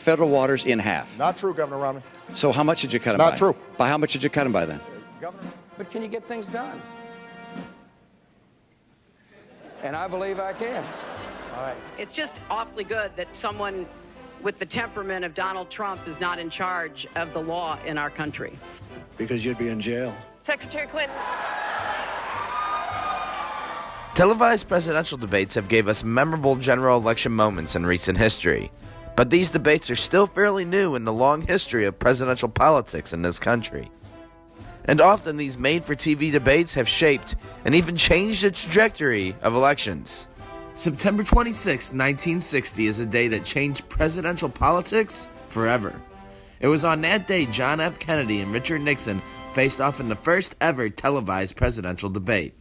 federal waters in half. Not true, Governor Romney. So how much did you cut them by? Not true. By how much did you cut them by then? Governor. But can you get things done? And I believe I can. All right. It's just awfully good that someone with the temperament of Donald Trump is not in charge of the law in our country. Because you'd be in jail. Secretary Clinton. Televised presidential debates have gave us memorable general election moments in recent history, but these debates are still fairly new in the long history of presidential politics in this country. And often these made-for-TV debates have shaped and even changed the trajectory of elections. September 26, 1960 is a day that changed presidential politics forever. It was on that day John F. Kennedy and Richard Nixon faced off in the first ever televised presidential debate.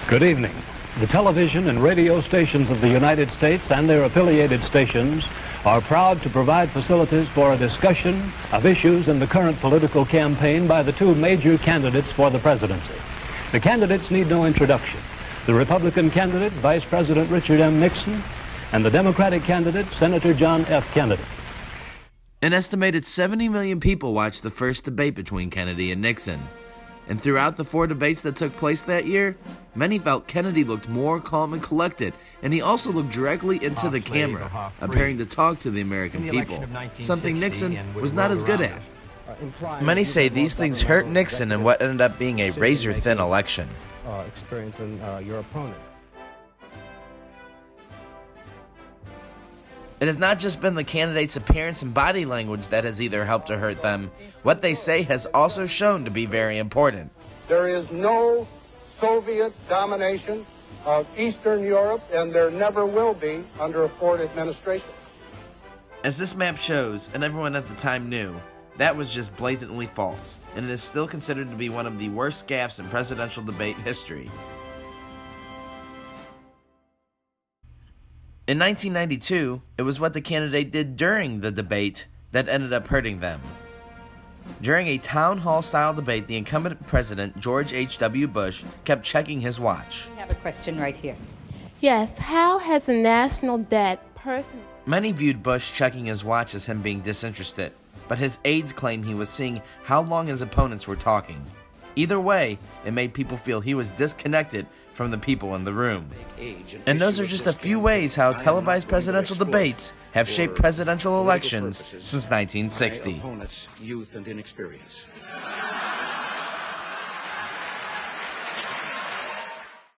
Good evening. The television and radio stations of the United States and their affiliated stations are proud to provide facilities for a discussion of issues in the current political campaign by the two major candidates for the presidency. The candidates need no introduction. The Republican candidate, Vice President Richard M. Nixon, and the Democratic candidate, Senator John F. Kennedy. An estimated 70 million people watched the first debate between Kennedy and Nixon. And throughout the 4 debates that took place that year, many felt Kennedy looked more calm and collected, and he also looked directly into the camera, appearing to talk to the American people, something Nixon was not as good at. Many say these things hurt Nixon in what ended up being a razor-thin election. Experiencing your opponent. It has not just been the candidate's appearance and body language that has either helped or hurt them. What they say has also shown to be very important. There is no Soviet domination of Eastern Europe, and there never will be under a Ford administration. As this map shows, and everyone at the time knew, that was just blatantly false, and it is still considered to be one of the worst gaffes in presidential debate history. In 1992, it was what the candidate did during the debate that ended up hurting them. During a town hall-style debate, the incumbent president, George H.W. Bush, kept checking his watch. I have a question right here. Yes, how has the national debt personally... Many viewed Bush checking his watch as him being disinterested, but his aides claim he was seeing how long his opponents were talking. Either way, it made people feel he was disconnected from the people in the room. And those are just a few ways how televised presidential debates have shaped presidential elections since 1960. My opponent's youth and inexperience.